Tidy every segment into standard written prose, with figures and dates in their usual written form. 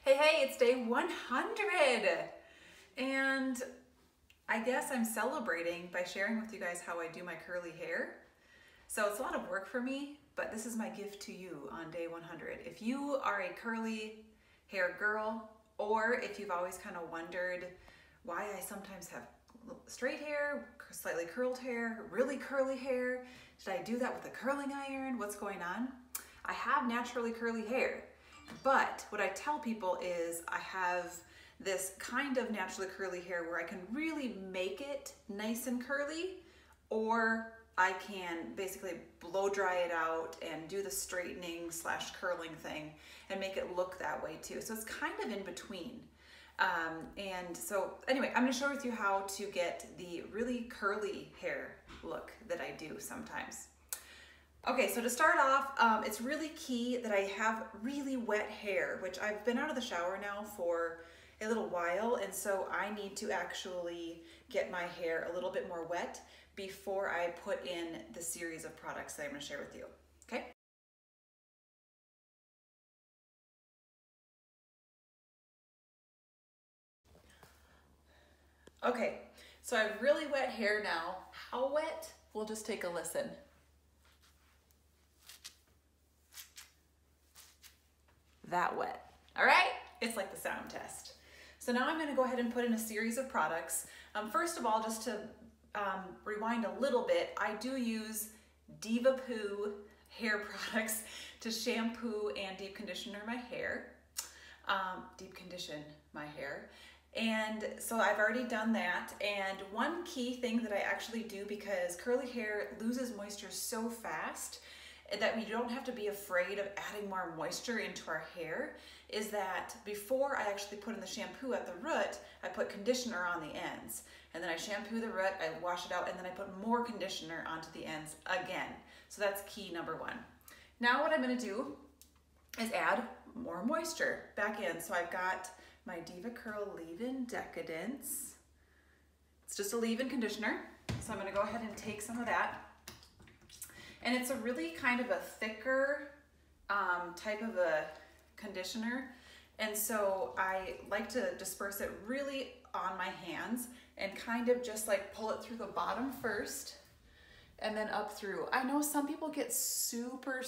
Hey, it's day 100. And I guess I'm celebrating by sharing with you guys how I do my curly hair. So it's a lot of work for me, but this is my gift to you on day 100. If you are a curly hair girl, or if you've always kind of wondered why I sometimes have straight hair, slightly curled hair, really curly hair, should I do that with a curling iron? What's going on? I have naturally curly hair. But what I tell people is I have this kind of naturally curly hair where I can really make it nice and curly, or I can basically blow dry it out and do the straightening / curling thing and make it look that way too. So it's kind of in between. And so anyway, I'm going to share with you how to get the really curly hair look that I do sometimes. Okay, so to start off, it's really key that I have really wet hair, which I've been out of the shower now for a little while, and so I need to actually get my hair a little bit more wet before I put in the series of products that I'm going to share with you, okay? Okay, so I have really wet hair now. How wet? We'll just take a listen. That wet. All right, it's like the sound test. So now I'm going to go ahead and put in a series of products. First of all, just to rewind a little bit, I do use DevaPoo hair products to shampoo and deep condition my hair. And so I've already done that. And one key thing that I actually do, because curly hair loses moisture so fast that we don't have to be afraid of adding more moisture into our hair, is that before I actually put in the shampoo at the root, I put conditioner on the ends. And then I shampoo the root, I wash it out, and then I put more conditioner onto the ends again. So that's key number one. Now what I'm gonna do is add more moisture back in. So I've got my DevaCurl Leave-In Decadence. It's just a leave-in conditioner. So I'm gonna go ahead and take some of that. And it's a really kind of a thicker type of a conditioner. And so I like to disperse it really on my hands and kind of just like pull it through the bottom first and then up through. I know some people get super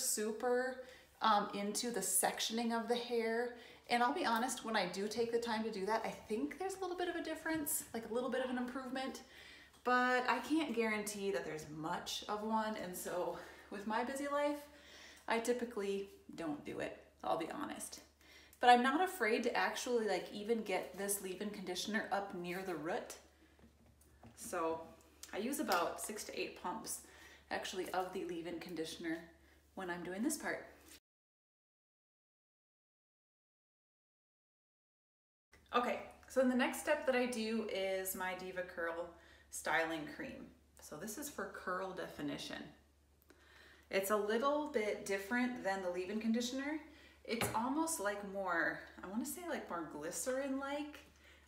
into the sectioning of the hair. And I'll be honest, when I do take the time to do that, I think there's a little bit of a difference, like a little bit of an improvement. But I can't guarantee that there's much of one, and so with my busy life, I typically don't do it, I'll be honest. But I'm not afraid to actually like even get this leave-in conditioner up near the root. So I use about 6 to 8 pumps actually of the leave-in conditioner when I'm doing this part. Okay, so the next step that I do is my DevaCurl styling cream. So this is for curl definition. It's a little bit different than the leave-in conditioner. It's almost like more, I want to say like more glycerin-like,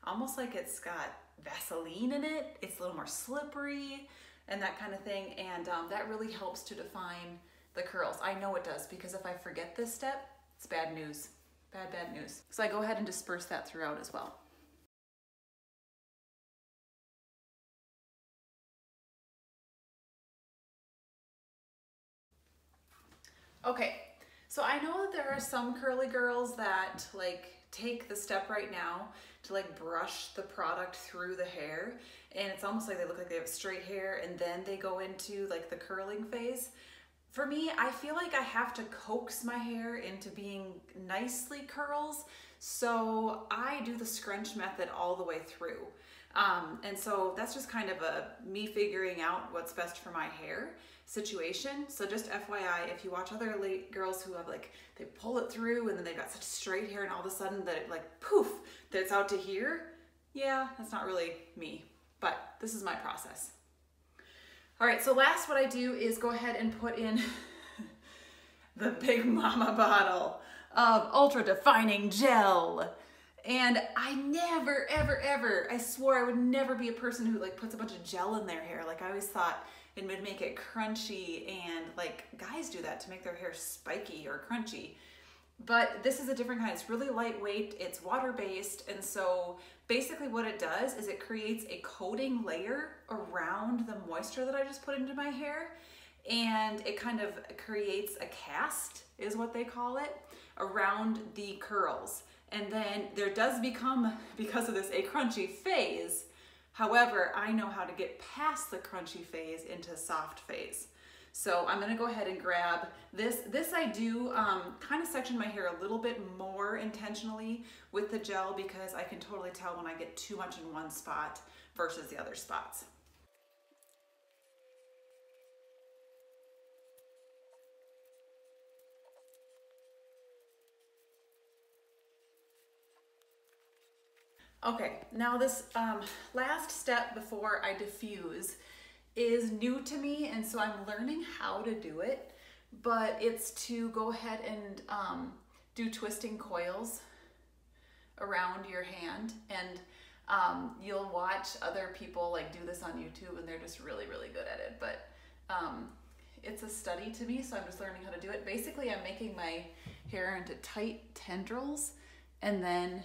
almost like it's got Vaseline in it. It's a little more slippery and that kind of thing. And that really helps to define the curls. I know it does, because if I forget this step, it's bad news, bad news. So I go ahead and disperse that throughout as well. Okay, so I know that there are some curly girls that like take the step right now to like brush the product through the hair, and it's almost like they look like they have straight hair and then they go into like the curling phase. For me, I feel like I have to coax my hair into being nicely curls, so I do the scrunch method all the way through. And so that's just kind of me figuring out what's best for my hair situation. So just FYI, if you watch other girls who have like, they pull it through and then they've got such straight hair and all of a sudden that it like poof, that it's out to here. Yeah, that's not really me, but this is my process. All right, so last what I do is go ahead and put in the Big Mama bottle of Ultra Defining Gel. And I never, ever, I swore I would never be a person who like puts a bunch of gel in their hair. Like I always thought it would make it crunchy, and like guys do that to make their hair spiky or crunchy. But this is a different kind. It's really lightweight, it's water-based, and so basically what it does is it creates a coating layer around the moisture that I just put into my hair, and it kind of creates a cast, is what they call it, around the curls. And then there does become, because of this, a crunchy phase. However, I know how to get past the crunchy phase into soft phase. So I'm gonna go ahead and grab this. This I do kind of section my hair a little bit more intentionally with the gel because I can totally tell when I get too much in one spot versus the other spots. Okay, now this last step before I diffuse is new to me, and so I'm learning how to do it, but it's to go ahead and do twisting coils around your hand, and you'll watch other people like do this on YouTube and they're just really, really good at it, but it's a study to me, so I'm just learning how to do it. Basically, I'm making my hair into tight tendrils, and then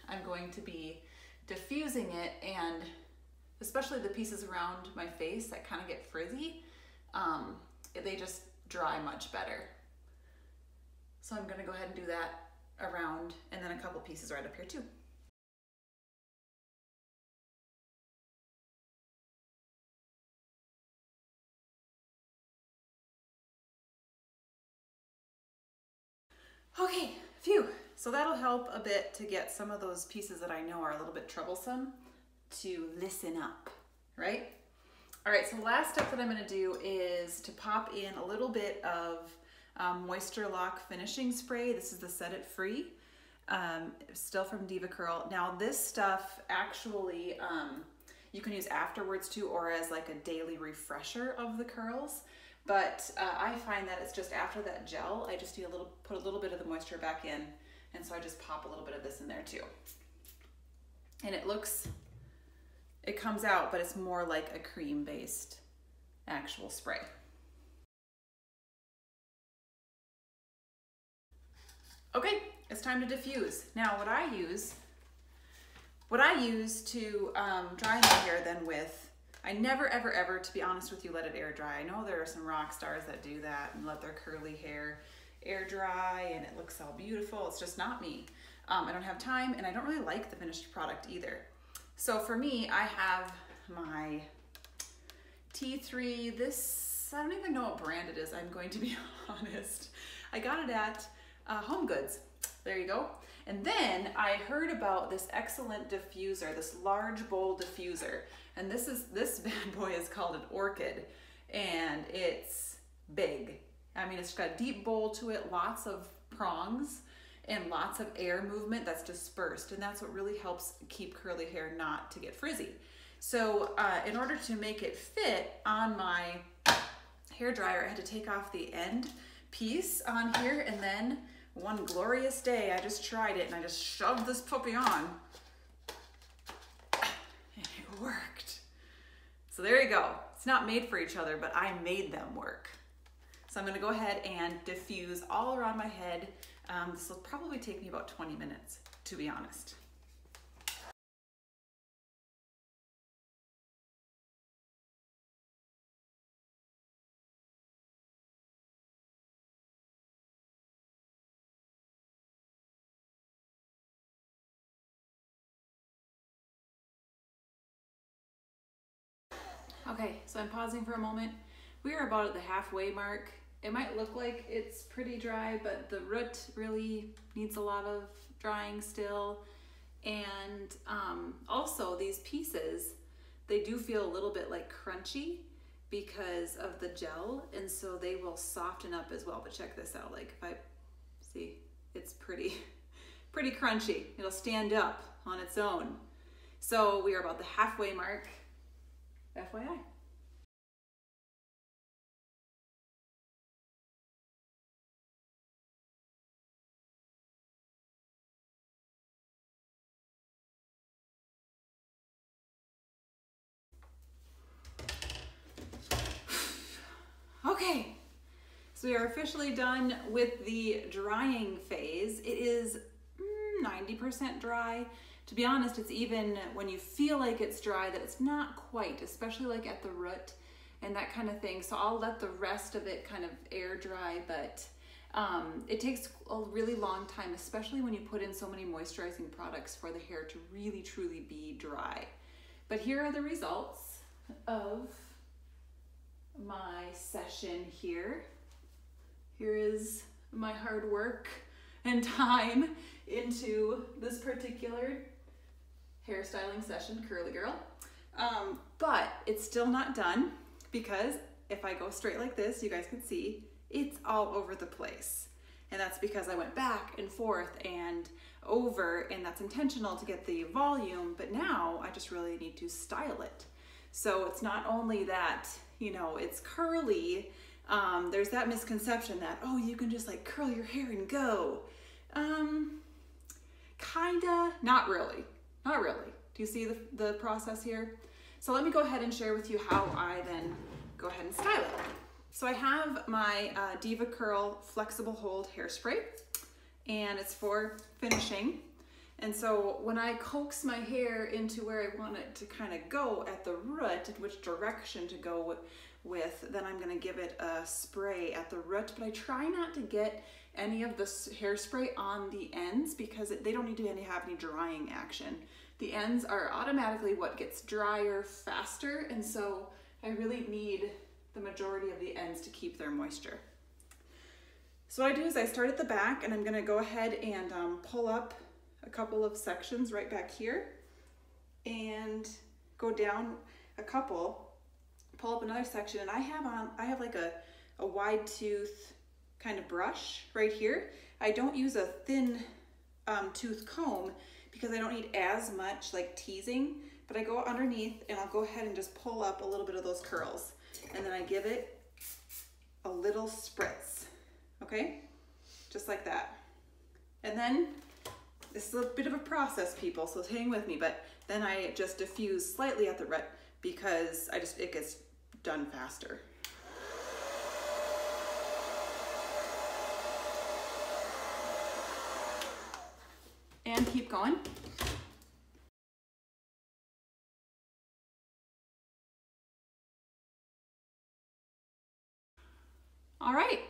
I'm going to be diffusing it, and especially the pieces around my face that kind of get frizzy, they just dry much better. So I'm gonna go ahead and do that around, and then a couple pieces right up here too. Okay, phew. So that'll help a bit to get some of those pieces that I know are a little bit troublesome to listen up, right? All right, so the last step that I'm gonna do is to pop in a little bit of Moisture Lock finishing spray. This is the Set It Free, still from DevaCurl. Now this stuff actually, you can use afterwards too, or as like a daily refresher of the curls. But I find that it's just after that gel, I just need put a little bit of the moisture back in. And so I just pop a little bit of this in there too. And it comes out, but it's more like a cream-based actual spray. Okay, it's time to diffuse. Now what I use to dry my hair then with, I never, ever, ever, to be honest with you, let it air dry. I know there are some rock stars that do that and let their curly hair air dry and it looks all beautiful. It's just not me. I don't have time, and I don't really like the finished product either. So for me, I have my T3, this, I don't even know what brand it is, I'm going to be honest. I got it at Home Goods. There you go. And then I heard about this excellent diffuser, this large bowl diffuser. And this bad boy is called an Orchid, and it's big. I mean, it's got a deep bowl to it, lots of prongs, and lots of air movement that's dispersed. And that's what really helps keep curly hair not to get frizzy. So in order to make it fit on my hair dryer, I had to take off the end piece on here, and then one glorious day, I just tried it and I just shoved this puppy on, and it worked. So there you go. It's not made for each other, but I made them work. So I'm gonna go ahead and diffuse all around my head. This will probably take me about 20 minutes, to be honest. Okay, so I'm pausing for a moment. We are about at the halfway mark. It might look like it's pretty dry, but the root really needs a lot of drying still. And also these pieces, they do feel a little bit like crunchy because of the gel, and so they will soften up as well. But check this out, like if I see, it's pretty crunchy. It'll stand up on its own. So we are about the halfway mark, FYI. Okay, So we are officially done with the drying phase. It is 90% dry. To be honest, it's even when you feel like it's dry that it's not quite, especially like at the root and that kind of thing. So I'll let the rest of it kind of air dry, but it takes a really long time, especially when you put in so many moisturizing products for the hair to really truly be dry. But here are the results of my session here. Here is my hard work and time into this particular hairstyling session, Curly Girl. But it's still not done, because if I go straight like this, you guys can see it's all over the place. And that's because I went back and forth and over, and that's intentional to get the volume, but now I just really need to style it. So it's not only that, you know, it's curly. There's that misconception that, oh, you can just like curl your hair and go. Kinda, not really. Do you see the process here? So let me go ahead and share with you how I then go ahead and style it. So I have my DevaCurl Flexible Hold Hairspray, and it's for finishing. And so when I coax my hair into where I want it to kind of go at the root, and which direction to go with, then I'm gonna give it a spray at the root, but I try not to get any of the hairspray on the ends because they don't need to have any drying action. The ends are automatically what gets drier faster, and so I really need the majority of the ends to keep their moisture. So what I do is I start at the back, and I'm gonna go ahead and pull up a couple of sections right back here and go down a couple, pull up another section, and I have like a wide tooth kind of brush right here. I don't use a thin tooth comb because I don't need as much like teasing, but I go underneath and I'll go ahead and just pull up a little bit of those curls, and then I give it a little spritz, okay? Just like that. And then, this is a bit of a process, people, so hang with me, but then I just diffuse slightly at the root because it gets done faster. And keep going. All right,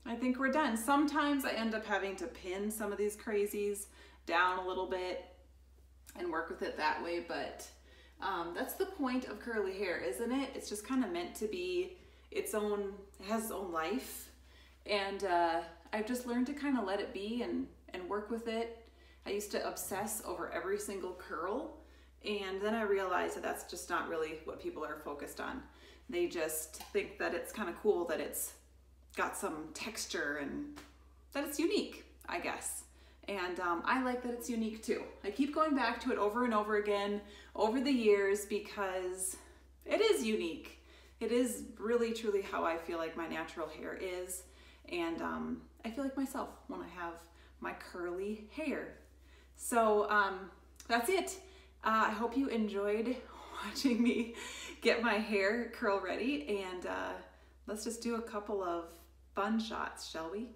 I think we're done. Sometimes I end up having to pin some of these crazies down a little bit and work with it that way, but that's the point of curly hair, isn't it? It's just kind of meant to be it has its own life, and I've just learned to kind of let it be and work with it. I used to obsess over every single curl, and then I realized that that's just not really what people are focused on. They just think that it's kind of cool that it's got some texture and that it's unique, I guess. And I like that it's unique too. I keep going back to it over and over again over the years because it is unique. It is really truly how I feel like my natural hair is, and I feel like myself when I have my curly hair. So that's it. I hope you enjoyed watching me get my hair curl ready, and let's just do a couple of fun shots, shall we?